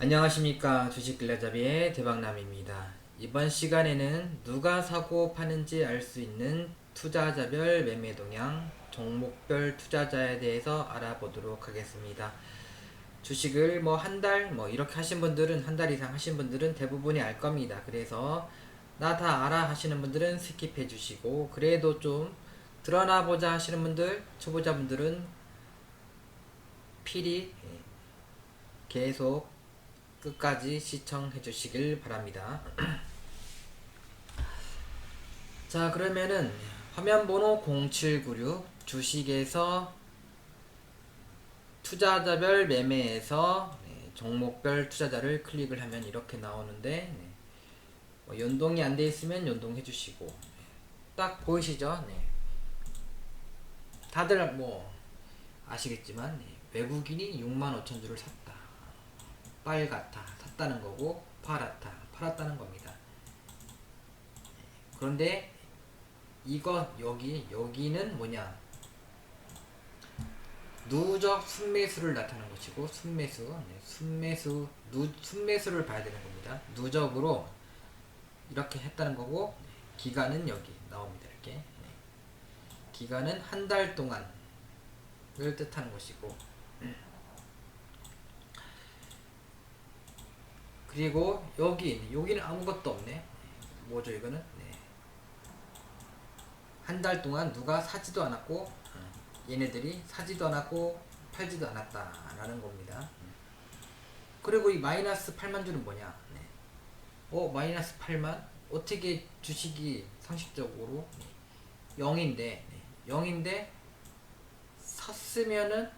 안녕하십니까. 주식길라잡이의 대박남입니다. 이번 시간에는 누가 사고 파는지 알 수 있는 투자자별 매매 동향, 종목별 투자자에 대해서 알아보도록 하겠습니다. 주식을 뭐 한 달 이렇게 하신 분들은 한 달 이상 하신 분들은 대부분이 알 겁니다. 그래서 나 다 알아 하시는 분들은 스킵해 주시고, 그래도 좀 드러나 보자 하시는 분들, 초보자분들은 필히 계속 끝까지 시청해 주시길 바랍니다. 자, 그러면은 화면 번호 0796 주식에서 투자자별 매매에서 종목별 투자자를 클릭을 하면 이렇게 나오는데, 연동이 안 돼 있으면 연동해 주시고, 딱 보이시죠? 다들 뭐 아시겠지만 외국인이 65,000주를 샀다, 빨갛다, 샀다는 거고, 팔았다, 팔았다는 겁니다. 그런데 여기는 뭐냐, 누적 순매수를 나타내는 것이고, 순매수를 봐야 되는 겁니다. 누적으로 이렇게 했다는 거고, 기간은 여기 나옵니다. 이렇게 기간은 한 달 동안을 뜻하는 것이고, 그리고 여기는 아무것도 없네. 뭐죠 이거는? 한 달 동안 누가 사지도 않았고, 얘네들이 사지도 않았고 팔지도 않았다라는 겁니다. 그리고 이 마이너스 8만 주는 뭐냐? 마이너스 8만? 어떻게 주식이 상식적으로 0인데 샀으면은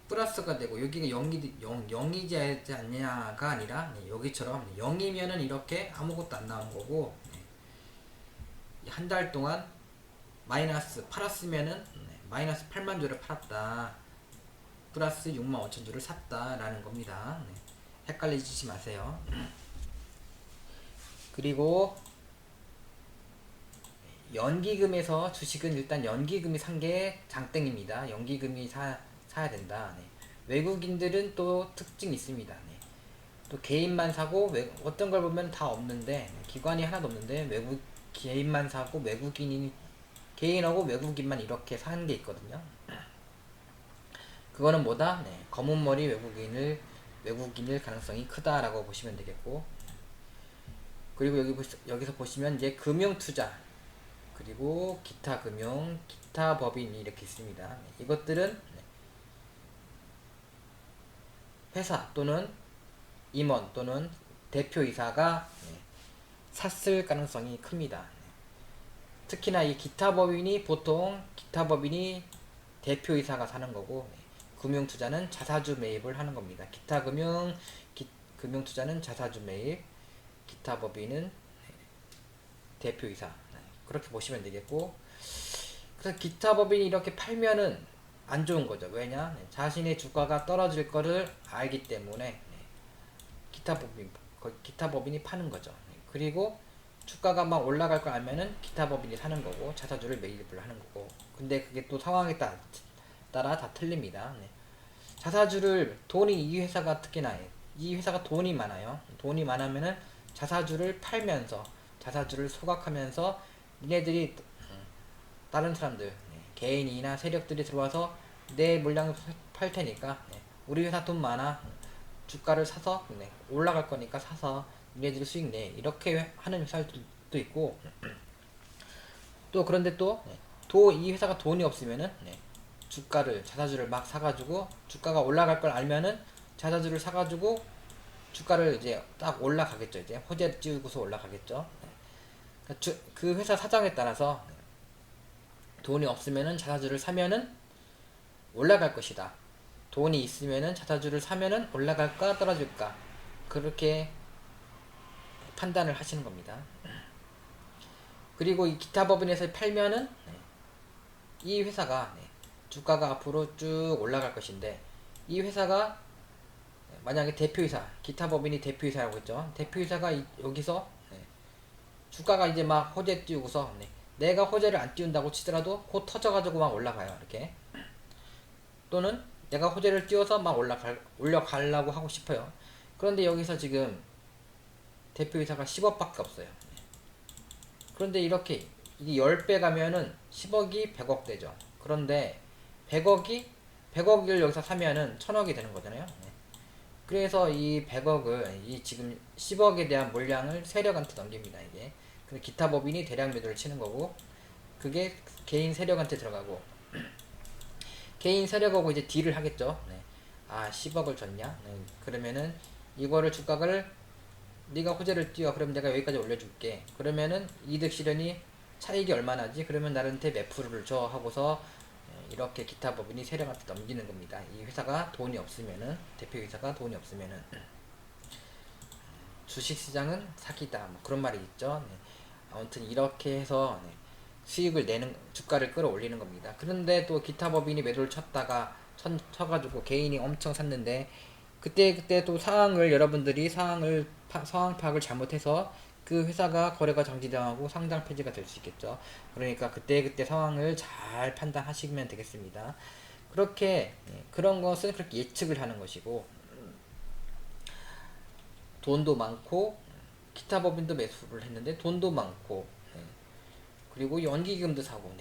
플러스가 되고, 여기가 0이지 않냐가 아니라 여기처럼 0이면은 이렇게 아무것도 안 나온 거고, 한 달 동안 마이너스 팔았으면은 마이너스 8만 주를 팔았다, 플러스 6만 5천 주를 샀다 라는 겁니다. 헷갈리지 마세요. 그리고 연기금에서 주식은 일단 연기금이 산 게 장땡입니다. 연기금이 사야 된다. 외국인들은 또 특징이 있습니다. 또 개인만 사고, 어떤 걸 보면 다 없는데, 기관이 하나도 없는데 개인만 사고, 개인하고 외국인만 이렇게 사는 게 있거든요. 그거는 뭐다? 검은 머리 외국인일 가능성이 크다라고 보시면 되겠고, 그리고 여기서 보시면 이제 금융 투자, 그리고 기타 금융, 기타 법인이 이렇게 있습니다. 이것들은 회사 또는 임원 또는 대표이사가 샀을 가능성이 큽니다. 특히나 이 기타 법인이 대표이사가 사는 거고, 금융투자는 자사주 매입을 하는 겁니다. 금융투자는 자사주 매입, 기타 법인은 대표이사, 그렇게 보시면 되겠고, 그래서 기타 법인이 이렇게 팔면은 안 좋은 거죠. 왜냐? 자신의 주가가 떨어질 거를 알기 때문에 기타 법인이 파는 거죠. 그리고 주가가 막 올라갈 걸 알면은 기타 법인이 사는 거고, 자사주를 매입을 하는 거고. 근데 그게 또 상황에 따라 다 틀립니다. 자사주를 이 회사가 특히나 이 회사가 돈이 많아요. 돈이 많으면은 자사주를 팔면서, 자사주를 소각하면서 니네들이 다른 사람들, 개인이나 세력들이 들어와서 내 물량 팔 테니까, 우리 회사 돈 많아, 주가를 사서 올라갈 거니까 사서 니네들이 수익 내, 이렇게 하는 회사들도 있고, 또 그런데 이 회사가 돈이 없으면은 자사주를 막 사가지고, 주가가 올라갈 걸 알면은 자사주를 사가지고 주가를 이제 딱 올라가겠죠. 이제 호재 띄우고서 올라가겠죠. 그 회사 사정에 따라서 돈이 없으면은 자사주를 사면은 올라갈 것이다, 돈이 있으면은 자사주를 사면은 올라갈까 떨어질까, 그렇게 판단을 하시는 겁니다. 그리고 이 기타 법인에서 팔면은 이 회사가 주가가 앞으로 쭉 올라갈 것인데, 이 회사가 만약에 기타 법인이 대표이사라고 했죠. 대표이사가 여기서 주가가 이제 막 호재 띄우고서, 내가 호재를 안 띄운다고 치더라도 곧 터져가지고 막 올라가요. 이렇게. 또는 내가 호재를 띄워서 막 올려가려고 하고 싶어요. 그런데 여기서 지금 대표이사가 10억밖에 없어요. 그런데 이렇게 이게 10배 가면은 10억이 100억 되죠. 그런데 100억을 여기서 사면은 1000억이 되는 거잖아요. 그래서 이 100억을 이 지금 10억에 대한 물량을 세력한테 넘깁니다. 이게. 그래서 기타 법인이 대량 매도를 치는 거고, 그게 개인 세력한테 들어가고, 개인 세력하고 이제 딜을 하겠죠. 네. 아, 10억을 줬냐? 네. 그러면은 이거를 주가를 네가 호재를 띄워. 그럼 내가 여기까지 올려줄게. 그러면은 이득 실현이 차익이 얼마나지? 그러면 나한테 몇 프로를 줘 하고서 이렇게 기타 법인이 세력한테 넘기는 겁니다. 이 회사가 돈이 없으면은, 대표이사가 돈이 없으면은 주식시장은 사기다, 뭐 그런 말이 있죠. 네. 아무튼 이렇게 해서 네, 수익을 내는, 주가를 끌어올리는 겁니다. 그런데 또 기타 법인이 매도를 쳤다가 쳐가지고 개인이 엄청 샀는데, 그때 또 상황을 여러분들이 상황 파악을 잘못해서 그 회사가 거래가 정지당하고 상장 폐지가 될 수 있겠죠. 그러니까 그때 상황을 잘 판단하시면 되겠습니다. 그렇게 그런 것은 그렇게 예측을 하는 것이고, 돈도 많고 기타 법인도 매수를 했는데 돈도 많고, 그리고 연기금도 사고,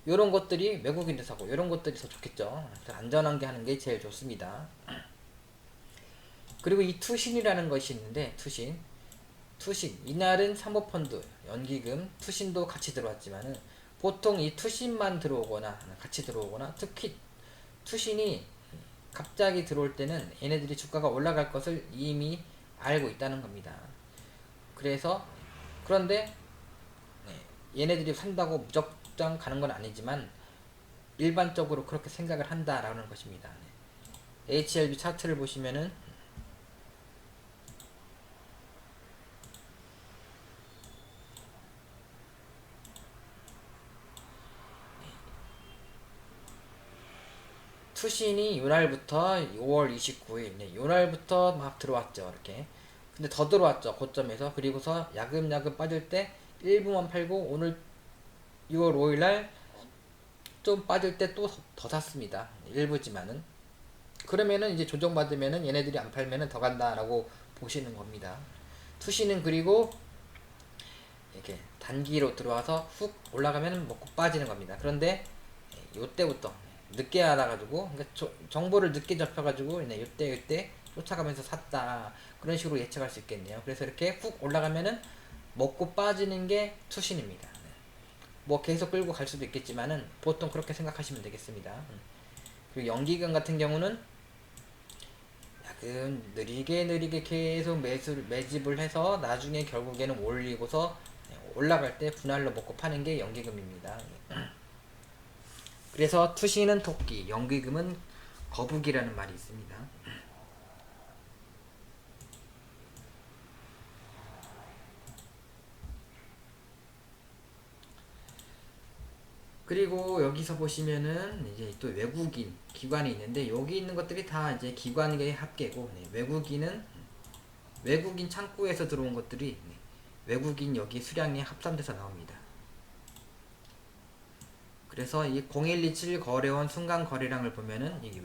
이런 것들이 외국인도 사고 이런 것들이 더 좋겠죠. 안전한 게 하는 게 제일 좋습니다. 그리고 이 투신이라는 것이 있는데, 투신 이날은 사모펀드, 연기금, 투신도 같이 들어왔지만은 보통 이 투신만 들어오거나 같이 들어오거나, 특히 투신이 갑자기 들어올 때는 얘네들이 주가가 올라갈 것을 이미 알고 있다는 겁니다. 그런데 얘네들이 산다고 무조건 가는 건 아니지만 일반적으로 그렇게 생각을 한다라는 것입니다. HLB 차트를 보시면은 투신이 요날부터 5월 29일, 요날부터 막 들어왔죠. 이렇게. 근데 더 들어왔죠. 고점에서. 그리고서 야금야금 빠질 때 일부만 팔고, 오늘 6월 5일날 좀 빠질 때 또 더 샀습니다. 일부지만은. 그러면은 이제 조정받으면은 얘네들이 안 팔면은 더 간다라고 보시는 겁니다. 투신은 그리고 이렇게 단기로 들어와서 훅 올라가면 먹고 빠지는 겁니다. 그런데 요때부터 늦게 알아가지고, 그러니까 정보를 늦게 접해가지고 요때 쫓아가면서 샀다, 그런 식으로 예측할 수 있겠네요. 그래서 이렇게 훅 올라가면은 먹고 빠지는 게 투신입니다. 뭐 계속 끌고 갈 수도 있겠지만은 보통 그렇게 생각하시면 되겠습니다. 그리고 연기금 같은 경우는 야금 느리게 계속 매집을 해서 나중에 결국에는 올리고서 올라갈 때 분할로 먹고 파는 게 연기금입니다. 그래서 투신은 토끼, 연기금은 거북이라는 말이 있습니다. 그리고 여기서 보시면은 이제 또 외국인 기관이 있는데, 여기 있는 것들이 다 이제 기관의 합계고, 외국인 창구에서 들어온 것들이 외국인 여기 수량에 합산돼서 나옵니다. 그래서 이 0127 거래원 순간 거래량을 보면은 이게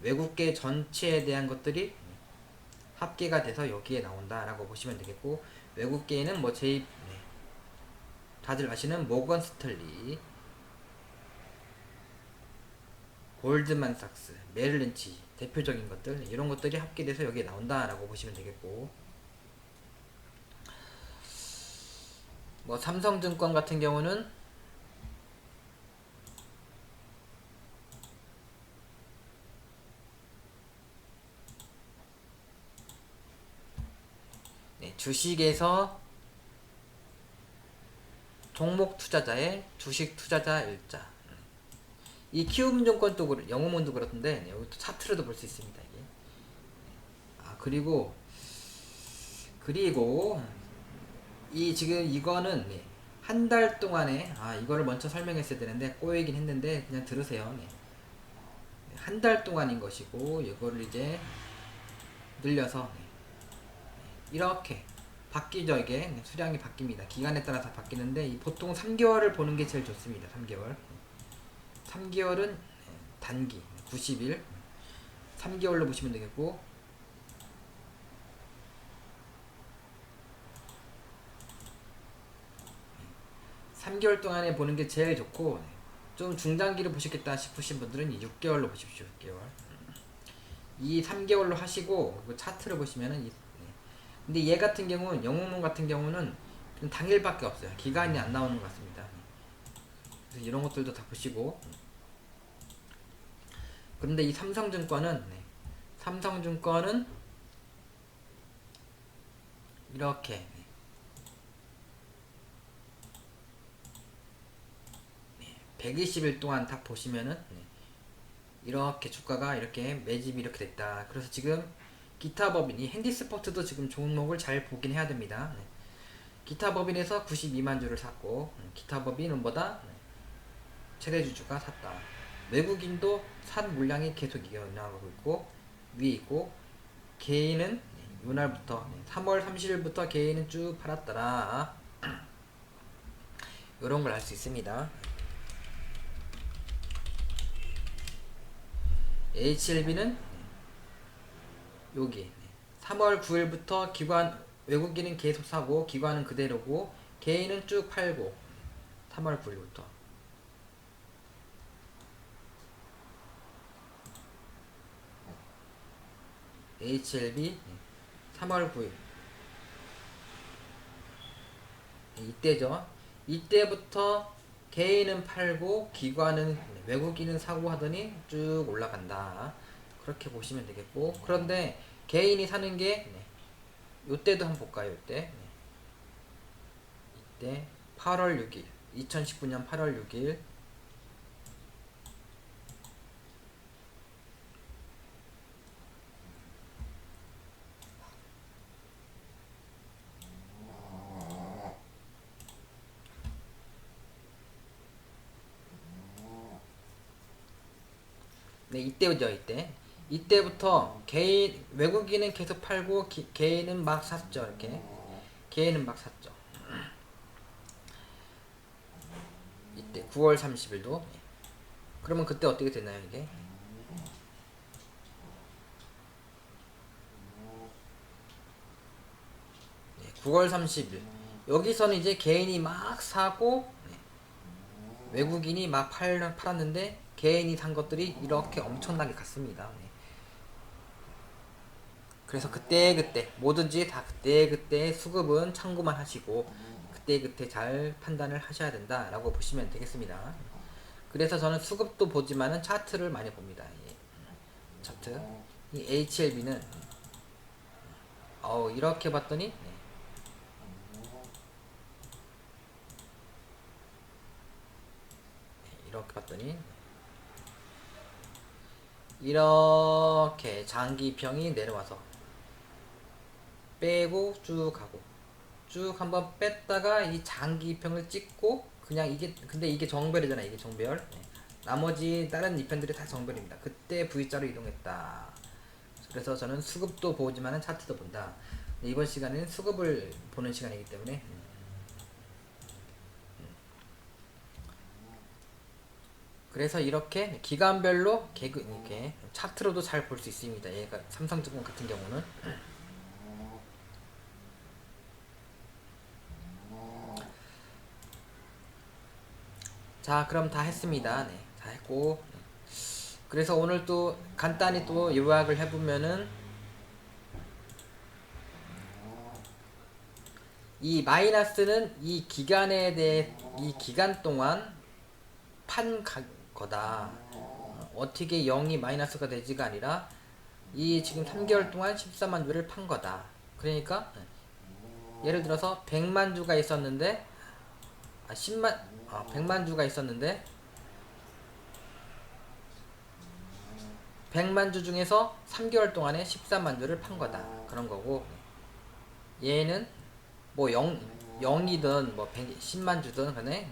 외국계 전체에 대한 것들이 합계가 돼서 여기에 나온다라고 보시면 되겠고, 외국계에는 뭐 다들 아시는 모건 스털리, 골드만삭스, 메릴린치 대표적인 것들, 이런 것들이 합계돼서 여기에 나온다라고 보시면 되겠고, 뭐 삼성증권 같은 경우는 주식에서 종목 투자자의 주식 투자자 일자. 이 키움증권도 영웅문도 그렇던데, 여기 또 차트로도 볼 수 있습니다. 이게. 그리고 이 지금 이거는 한 달 동안에, 이거를 먼저 설명했어야 되는데 꼬이긴 했는데 그냥 들으세요. 한 달 동안인 것이고, 이거를 이제 늘려서 이렇게 바뀌죠. 이게 수량이 바뀝니다. 기간에 따라서 바뀌는데 보통 3개월을 보는 게 제일 좋습니다. 3개월은 단기 90일 3개월로 보시면 되겠고, 3개월 동안에 보는 게 제일 좋고, 좀 중장기를 보시겠다 싶으신 분들은 이 6개월로 보십시오. 6개월. 이 3개월로 하시고 그 차트를 보시면은 근데 얘 같은 경우는 영웅문 같은 경우는 그냥 당일밖에 없어요. 기간이 안 나오는 것 같습니다. 그래서 이런 것들도 다 보시고. 그런데 이 삼성증권은 삼성증권은 이렇게 120일 동안 딱 보시면은 이렇게 주가가 이렇게 매집이 이렇게 됐다. 그래서 지금 기타 법인, 이 핸디스포츠도 지금 종목을 잘 보긴 해야 됩니다. 기타 법인에서 92만 주를 샀고, 기타 법인은 뭐다? 최대 주주가 샀다. 외국인도 산 물량이 계속 이어나가고 있고, 위에 있고, 개인은 이날부터 3월 30일부터 개인은 쭉 팔았더라. 이런 걸 알 수 있습니다. HLB는 여기 3월 9일부터 기관 외국인은 계속 사고 기관은 그대로고 개인은 쭉 팔고 3월 9일부터 HLB 3월 9일 이때죠. 이때부터 개인은 팔고 기관은 외국인은 사고 하더니 쭉 올라간다. 그렇게 보시면 되겠고, 그런데 개인이 사는 게 요때도 한번 볼까요? 이때 8월 6일 2019년 8월 6일 이때죠. 이때부터 개인 외국인은 계속 팔고 개인은 막 샀죠. 이렇게 개인은 막 샀죠. 이때 9월 30일도 그러면 그때 어떻게 되나요? 이게 9월 30일 여기서는 이제 개인이 막 사고 외국인이 막 팔았는데 개인이 산 것들이 이렇게 엄청나게 갔습니다. 그래서 그때그때 뭐든지 다 그때그때 수급은 참고만 하시고 그때그때 잘 판단을 하셔야 된다 라고 보시면 되겠습니다. 그래서 저는 수급도 보지만은 차트를 많이 봅니다. 차트 이 HLB는 이렇게 봤더니 이렇게 봤더니 이렇게 장기평이 내려와서 빼고 쭉 가고 쭉 한번 뺐다가 이 장기평을 찍고 그냥 이게 근데 이게 정별이잖아. 이게 정별. 나머지 다른 2편들이 다 정별입니다. 그때 V자로 이동했다. 그래서 저는 수급도 보지만은 차트도 본다. 이번 시간은 수급을 보는 시간이기 때문에 그래서 이렇게 기간별로 이렇게 차트로도 잘 볼 수 있습니다. 얘가 삼성증권 같은 경우는 자 그럼 다 했습니다. 다 했고 그래서 오늘 또 간단히 또 요약을 해보면은 이 마이너스는 이 기간에 대해 이 기간 동안 판 거다. 어떻게 0이 마이너스가 되지가 아니라 이 지금 3개월 동안 14만 주를 판 거다. 그러니까 예를 들어서 100만 주가 있었는데 100만 주가 있었는데 100만 주 중에서 3개월 동안에 14만 주를 판 거다. 그런 거고 얘는 뭐 0이든 뭐 10만 주든 간에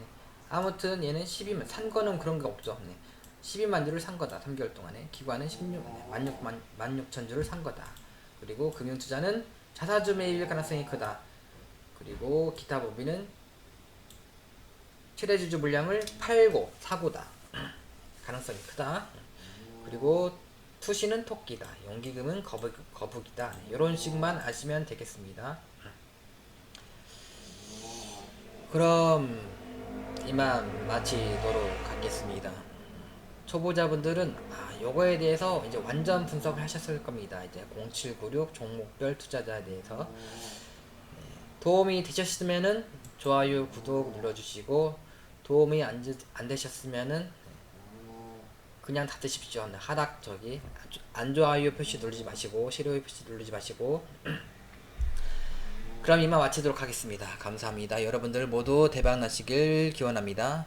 아무튼 얘는 12만 산 거는 그런 게 없죠. 12만 주를 산 거다. 3개월 동안에 기관은 16천 주를 산 거다. 그리고 금융투자는 자사주 매입일 가능성이 크다. 그리고 기타 법인은 최대 주주 물량을 팔고 사고다. 가능성이 크다. 그리고 투시는 토끼다. 연기금은 거북이다. 이런 식만 아시면 되겠습니다. 그럼 이만 마치도록 하겠습니다. 초보자분들은 요거에 대해서 이제 완전 분석을 하셨을 겁니다. 이제 0796 종목별 투자자에 대해서 도움이 되셨으면은 좋아요, 구독 눌러주시고 도움이 안 되셨으면은 그냥 닫으십시오. 하락 저기 안 좋아요 표시 누르지 마시고 싫어요 표시 누르지 마시고 그럼 이만 마치도록 하겠습니다. 감사합니다. 여러분들 모두 대박 나시길 기원합니다.